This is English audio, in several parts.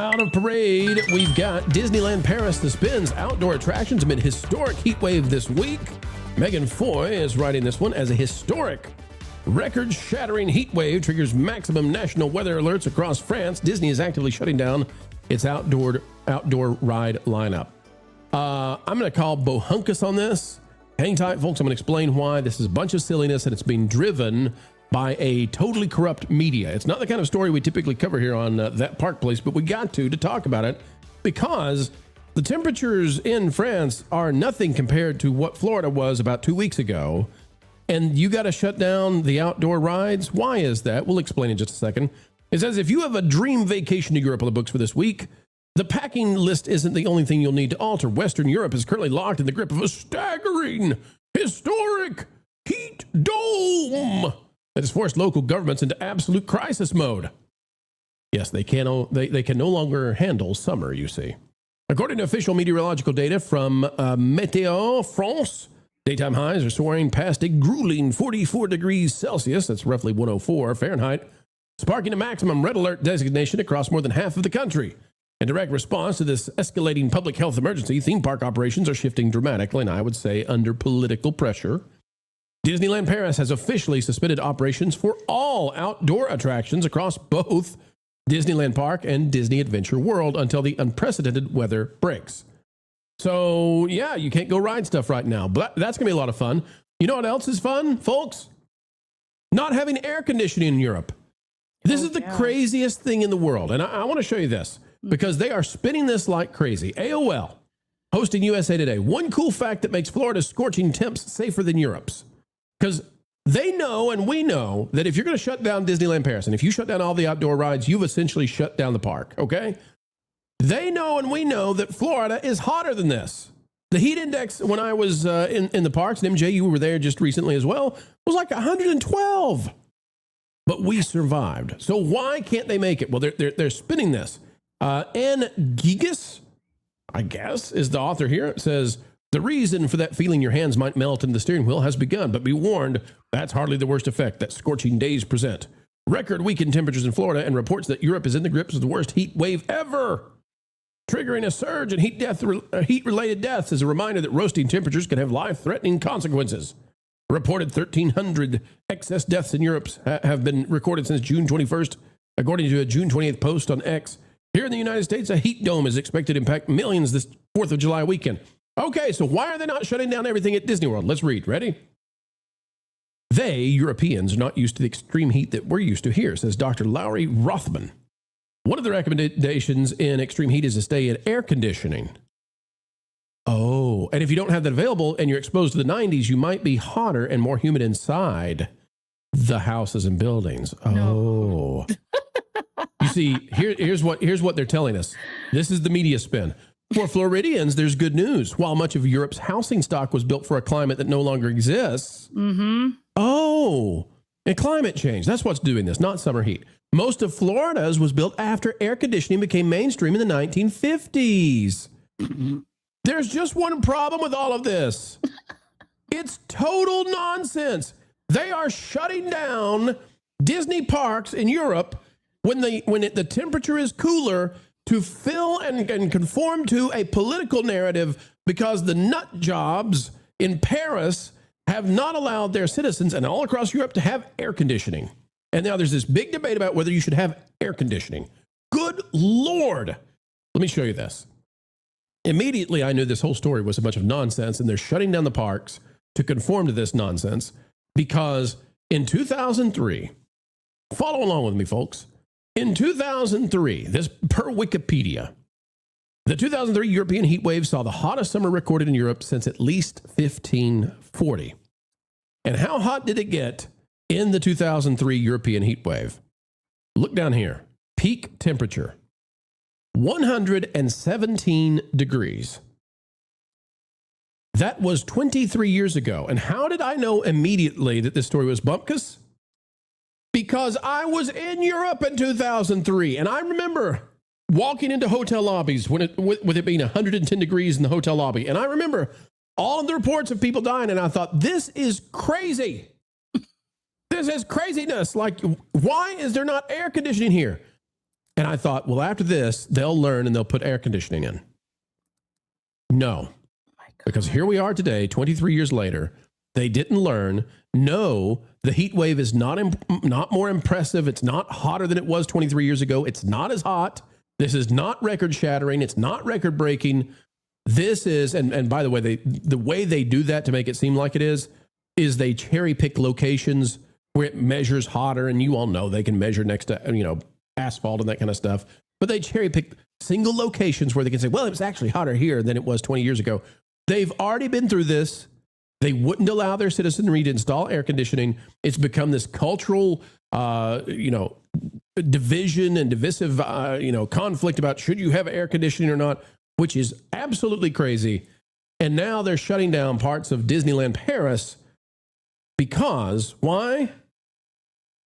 Out of parade, we've got Disneyland Paris suspends outdoor attractions amid historic heat wave this week. Megan Foy is writing this one as a historic record-shattering heat wave triggers maximum national weather alerts across France. Disney is actively shutting down its outdoor ride lineup. I'm going to call bohunkus on this. Hang tight, folks. I'm going to explain why. This is a bunch of silliness, and it's being driven by a totally corrupt media. It's not the kind of story we typically cover here on That Park Place, but we got to talk about it because the temperatures in France are nothing compared to what Florida was about 2 weeks ago. And you got to shut down the outdoor rides. Why is that? We'll explain in just a second. It says if you have a dream vacation to Europe on the books for this week, the packing list isn't the only thing you'll need to alter. Western Europe is currently locked in the grip of a staggering, historic heat dome that has forced local governments into absolute crisis mode. Yes, they can no longer handle summer, you see. According to official meteorological data from Météo France, daytime highs are soaring past a grueling 44 degrees Celsius, that's roughly 104 Fahrenheit, sparking a maximum red alert designation across more than half of the country. In direct response to this escalating public health emergency, theme park operations are shifting dramatically, and I would say under political pressure. Disneyland Paris has officially suspended operations for all outdoor attractions across both Disneyland Park and Disney Adventure World until the unprecedented weather breaks. So, yeah, you can't go ride stuff right now, but that's going to be a lot of fun. You know what else is fun, folks? Not having air conditioning in Europe. This is the craziest thing in the world, and I want to show you this because they are spinning this like crazy. AOL, hosting USA Today. One cool fact that makes Florida's scorching temps safer than Europe's. Because they know and we know that if you're going to shut down Disneyland Paris, and if you shut down all the outdoor rides, you've essentially shut down the park, okay? They know and we know that Florida is hotter than this. The heat index when I was in the parks, and MJ, you were there just recently as well, was like 112. But we survived. So why can't they make it? Well, they're spinning this. Ann Gigas, I guess, is the author here. It says, the reason for that feeling your hands might melt in the steering wheel has begun, but be warned, that's hardly the worst effect that scorching days present. Record weekend temperatures in Florida and reports that Europe is in the grips of the worst heat wave ever, triggering a surge in heat-related deaths is a reminder that roasting temperatures can have life-threatening consequences. Reported 1,300 excess deaths in Europe have been recorded since June 21st, according to a June 28th post on X. Here in the United States, a heat dome is expected to impact millions this 4th of July weekend. Okay, so why are they not shutting down everything at Disney World? Let's read. Ready? They, Europeans, are not used to the extreme heat that we're used to here, says Dr. Lowry Rothman. One of the recommendations in extreme heat is to stay in air conditioning. Oh, and if you don't have that available and you're exposed to the 90s, you might be hotter and more humid inside the houses and buildings. Oh. No. You see, here's what they're telling us. This is the media spin. For Floridians, there's good news. While much of Europe's housing stock was built for a climate that no longer exists. Mm-hmm. Oh, and climate change. That's what's doing this, not summer heat. Most of Florida's was built after air conditioning became mainstream in the 1950s. There's just one problem with all of this. It's total nonsense. They are shutting down Disney parks in Europe when the temperature is cooler to fill and conform to a political narrative because the nut jobs in Paris have not allowed their citizens and all across Europe to have air conditioning. And now there's this big debate about whether you should have air conditioning. Good Lord. Let me show you this. Immediately, I knew this whole story was a bunch of nonsense, and they're shutting down the parks to conform to this nonsense because in 2003, follow along with me, folks. In 2003, this per Wikipedia, the 2003 European heat wave saw the hottest summer recorded in Europe since at least 1540. And how hot did it get in the 2003 European heat wave? Look down here. Peak temperature, 117 degrees. That was 23 years ago. And how did I know immediately that this story was bumpkus? Because I was in Europe in 2003, and I remember walking into hotel lobbies with it being 110 degrees in the hotel lobby. And I remember all of the reports of people dying, and I thought, this is crazy. This is craziness. Like, why is there not air conditioning here? And I thought, well, after this, they'll learn and they'll put air conditioning in. No, because here we are today, 23 years later. They didn't learn. No, the heat wave is not more impressive. It's not hotter than it was 23 years ago. It's not as hot. This is not record shattering. It's not record breaking. This is, and by the way, the way they do that to make it seem like it is they cherry pick locations where it measures hotter. And you all know they can measure next to, asphalt and that kind of stuff. But they cherry pick single locations where they can say, well, it was actually hotter here than it was 20 years ago. They've already been through this. They wouldn't allow their citizenry to install air conditioning. It's become this cultural, division and divisive, conflict about should you have air conditioning or not, which is absolutely crazy. And now they're shutting down parts of Disneyland Paris because, why?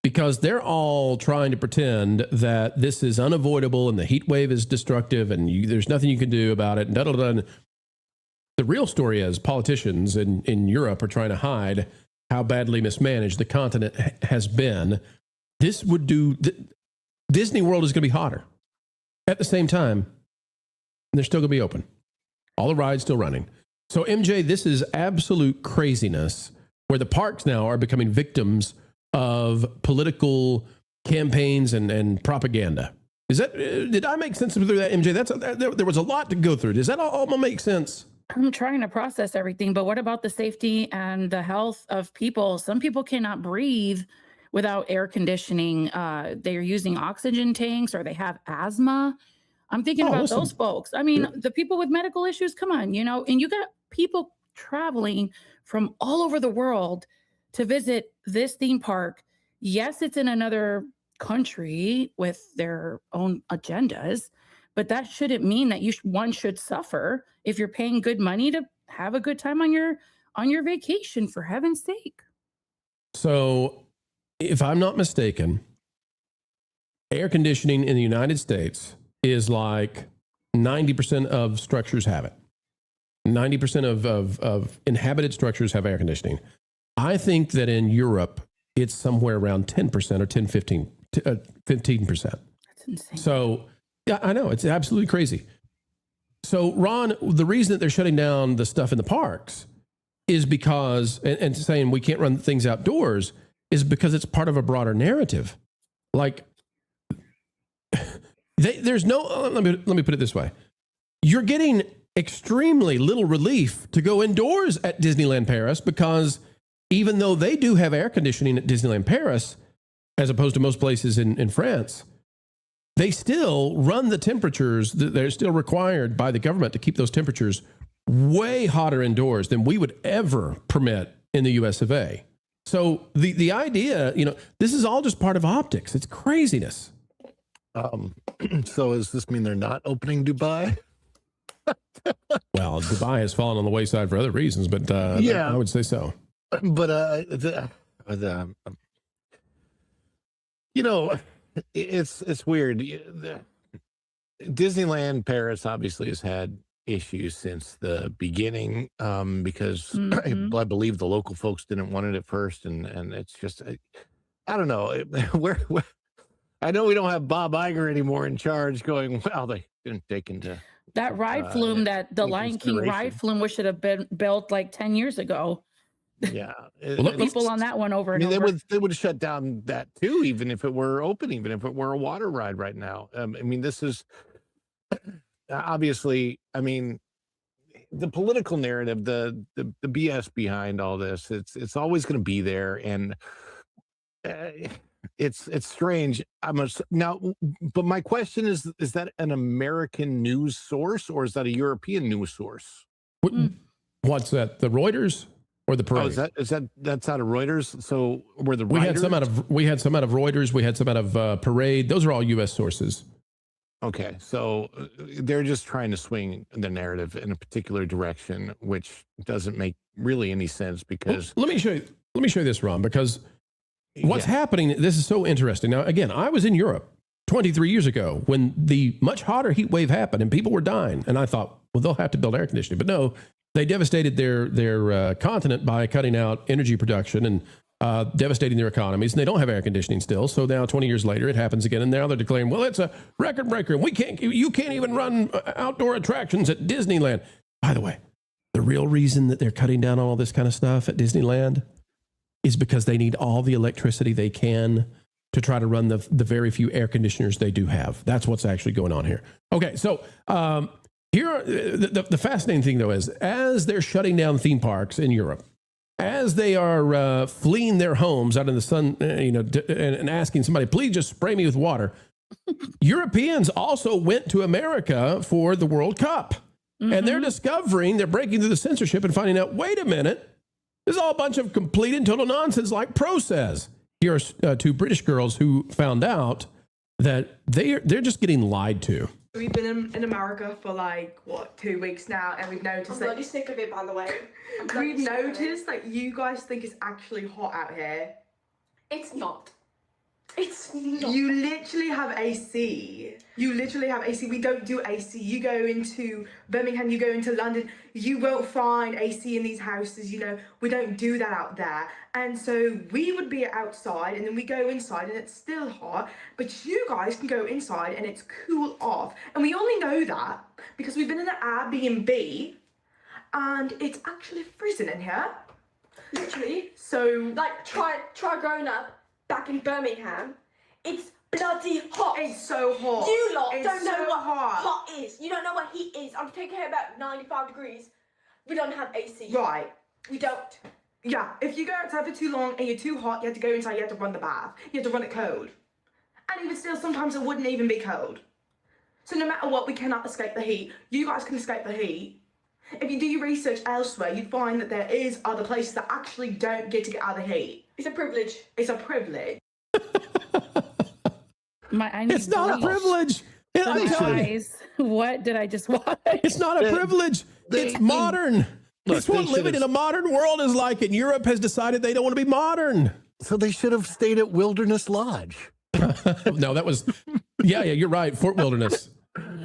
Because they're all trying to pretend that this is unavoidable and the heat wave is destructive and there's nothing you can do about it. And the real story is politicians in Europe are trying to hide how badly mismanaged the continent has been. This would Disney World is going to be hotter. At the same time, they're still going to be open. All the rides still running. So MJ, this is absolute craziness where the parks now are becoming victims of political campaigns and propaganda. Did I make sense through that, MJ? There was a lot to go through. Does that all make sense? I'm trying to process everything, but what about the safety and the health of people? Some people cannot breathe without air conditioning. They're using oxygen tanks or they have asthma. I'm thinking about those folks. I mean, the people with medical issues, come on, and you got people traveling from all over the world to visit this theme park. Yes, it's in another country with their own agendas, but that shouldn't mean that one should suffer if you're paying good money to have a good time on your vacation, for heaven's sake. So if I'm not mistaken, air conditioning in the United States is like 90% of structures have it. 90% of inhabited structures have air conditioning. I think that in Europe, it's somewhere around 10% or 15%. That's insane. So yeah, I know. It's absolutely crazy. So, Ron, the reason that they're shutting down the stuff in the parks is because, and saying we can't run things outdoors, is because it's part of a broader narrative. Like, there's no, let me put it this way. You're getting extremely little relief to go indoors at Disneyland Paris because even though they do have air conditioning at Disneyland Paris, as opposed to most places in France, they still run the temperatures. They're still required by the government to keep those temperatures way hotter indoors than we would ever permit in the US of A. So the idea, this is all just part of optics. It's craziness. So does this mean they're not opening Dubai? Well, Dubai has fallen on the wayside for other reasons, but I would say so. But it's weird. Disneyland Paris obviously has had issues since the beginning because I believe the local folks didn't want it at first, and it's just I don't know where I know we don't have Bob Iger anymore in charge. Going well, they didn't take into that ride flume that the Lion King ride flume, which should have been built like 10 years ago. Yeah, people on that one over and over. They would shut down that too, even if it were open, even if it were a water ride right now. This is obviously, the political narrative, the BS behind all this. It's always going to be there, and it's strange. But my question is that an American news source or is that a European news source? What's that? The Reuters? Or the Parade. That's out of Reuters. So we had some out of Reuters. We had some out of Parade. Those are all U.S. sources. Okay, so they're just trying to swing the narrative in a particular direction, which doesn't make really any sense because. Let me show you this, Ron, because what's happening. This is so interesting. Now, again, I was in Europe 23 years ago when the much hotter heat wave happened and people were dying, and I thought, well, they'll have to build air conditioning, but no. They devastated their continent by cutting out energy production and devastating their economies, and they don't have air conditioning still. So now 20 years later, it happens again, and now they're declaring, well, it's a record breaker. You can't even run outdoor attractions at Disneyland. By the way, the real reason that they're cutting down on all this kind of stuff at Disneyland is because they need all the electricity they can to try to run the very few air conditioners they do have. That's what's actually going on here. Okay, so here, the fascinating thing, though, is as they're shutting down theme parks in Europe, as they are fleeing their homes out in the sun, and asking somebody, please just spray me with water, Europeans also went to America for the World Cup. Mm-hmm. And they're breaking through the censorship and finding out, wait a minute, this is all a bunch of complete and total nonsense, like Pro says. Here are two British girls who found out that they're just getting lied to. We've been in America for 2 weeks now, and we've noticed I'm bloody sick of it, by the way. We've noticed that you guys think it's actually hot out here. It's not. It's not. You literally have AC. We don't do AC. You go into Birmingham, you go into London, you won't find AC in these houses, we don't do that out there. And so we would be outside, and then we go inside and it's still hot, but you guys can go inside and it's cool off. And we only know that because we've been in an Airbnb and it's actually freezing in here. Literally. So try growing up back in Birmingham. It's bloody hot. It's so hot. You lot it's don't know so what hot. hot is. You don't know what heat is. I'm taking here about 95 degrees. We don't have AC. Right. We don't. Yeah, if you go outside for too long and you're too hot, you have to go inside, you have to run the bath. You have to run it cold. And even still, sometimes it wouldn't even be cold. So no matter what, we cannot escape the heat. You guys can escape the heat. If you do your research elsewhere, you'd find that there is other places that actually don't get to get out of the heat. It's a privilege. It's a privilege. It's not a privilege. What did I just watch? It's not a privilege. It's modern. It's what living in a modern world is like, and Europe has decided they don't want to be modern. So they should have stayed at Wilderness Lodge. No, that was, yeah, you're right. Fort Wilderness.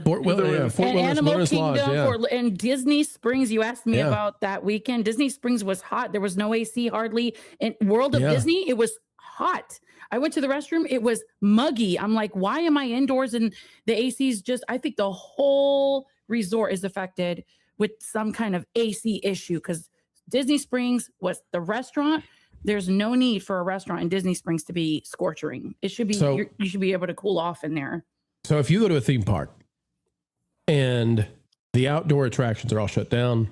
Fort Wilderness Animal Lodge, Kingdom, and Disney Springs. You asked me about that weekend. Disney Springs was hot. There was no AC hardly. In World of Disney, it was hot. I went to the restroom. It was muggy. I'm like, why am I indoors? And the AC's I think the whole resort is affected with some kind of AC issue, because Disney Springs was the restaurant. There's no need for a restaurant in Disney Springs to be scorching. It should be, you should be able to cool off in there. So if you go to a theme park and the outdoor attractions are all shut down,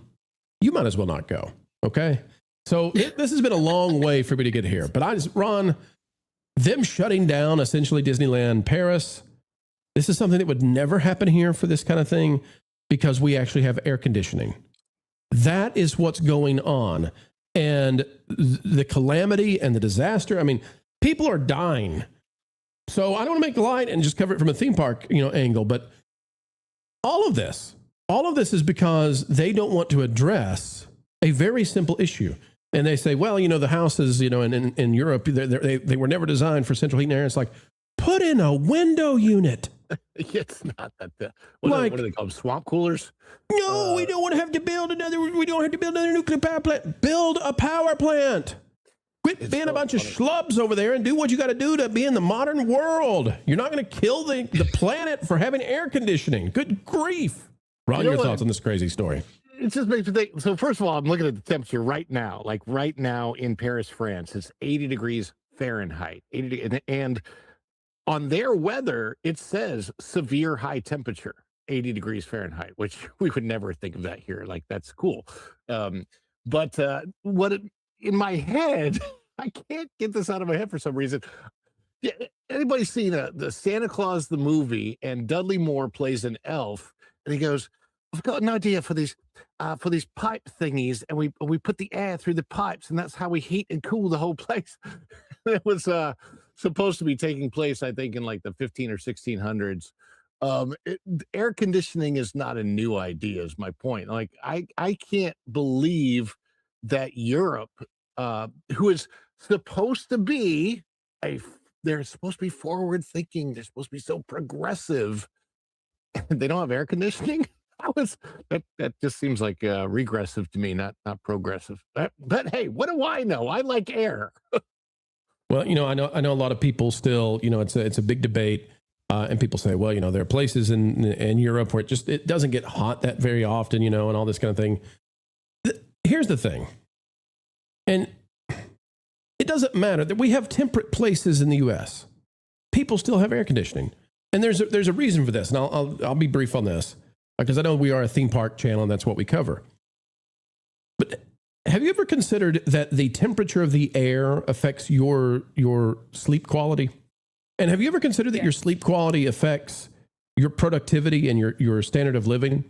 you might as well not go. Okay. So this has been a long way for me to get here, but Ron, them shutting down essentially Disneyland Paris, this is something that would never happen here for this kind of thing, because we actually have air conditioning. That is what's going on. And the calamity and the disaster, I mean, people are dying. So I don't want to make light and just cover it from a theme park, angle, but all of this is because they don't want to address a very simple issue. And they say, well, the houses, in Europe, they were never designed for central heat and air. It's like, put in a window unit. It's not that. What do they call them? Swamp coolers? No, we don't want to have to build another nuclear power plant. Build a power plant. Quit being a bunch of schlubs over there and do what you got to do to be in the modern world. You're not going to kill the planet for having air conditioning. Good grief. Ron, your thoughts on this crazy story? It just makes me think. So first of all, I'm looking at the temperature right now. Like right now in Paris, France, it's 80 degrees Fahrenheit. And on their weather, it says severe high temperature, 80 degrees Fahrenheit, which we would never think of that here. Like, that's cool. In my head, I can't get this out of my head for some reason. Yeah, anybody seen the Santa Claus the movie, and Dudley Moore plays an elf, and he goes, I've got an idea for these pipe thingies, and we put the air through the pipes, and that's how we heat and cool the whole place. It was supposed to be taking place, I think, in like the 15 or 1600s. Air conditioning is not a new idea, is my point. Like, I can't believe that Europe, who is supposed to be they're supposed to be forward thinking, they're supposed to be so progressive, and they don't have air conditioning. That just seems like regressive to me, not progressive. But hey, what do I know? I like air. Well, I know a lot of people still, it's a big debate. And people say, well, there are places in Europe where it doesn't get hot that very often, and all this kind of thing. Here's the thing. And it doesn't matter that we have temperate places in the U.S. People still have air conditioning. And there's a reason for this. And I'll be brief on this because I know we are a theme park channel and that's what we cover. But have you ever considered that the temperature of the air affects your sleep quality? And have you ever considered that your sleep quality affects your productivity and your standard of living?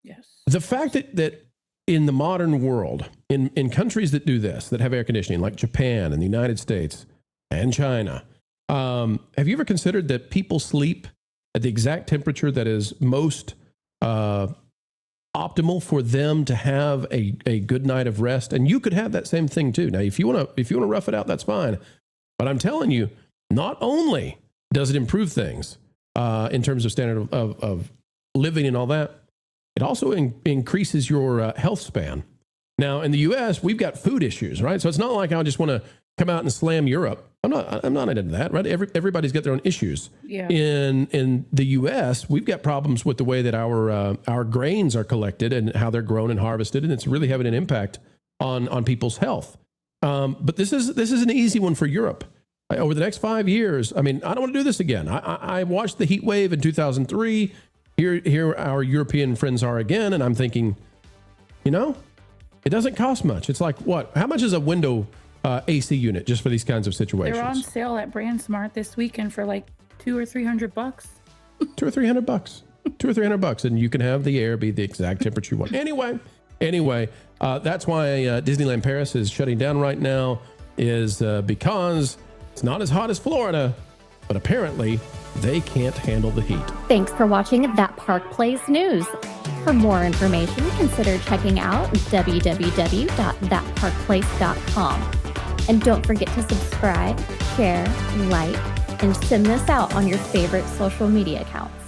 Yes. The fact that in the modern world, in countries that do this, that have air conditioning, like Japan and the United States and China, have you ever considered that people sleep at the exact temperature that is most optimal for them to have a good night of rest? And you could have that same thing too. Now, if you want to rough it out, that's fine. But I'm telling you, not only does it improve things in terms of standard of living and all that, it also increases your health span. Now, in the U.S., we've got food issues, right? So it's not like I just want to come out and slam Europe. I'm not into that, right? Everybody's got their own issues. Yeah. In the U.S., we've got problems with the way that our grains are collected and how they're grown and harvested, and it's really having an impact on people's health. But this is an easy one for Europe. Over the next 5 years, I don't want to do this again. I watched the heat wave in 2003. Here our European friends are again, and I'm thinking, it doesn't cost much. It's like what? How much is a window AC unit just for these kinds of situations? They're on sale at BrandSmart this weekend for like $200 or $300. $200 or $300. $200 or $300, and you can have the air be the exact temperature you want. Anyway, that's why Disneyland Paris is shutting down right now. Is because it's not as hot as Florida, but apparently they can't handle the heat. Thanks for watching That Park Plays News. For more information, consider checking out www.thatparkplace.com. And don't forget to subscribe, share, like, and send this out on your favorite social media accounts.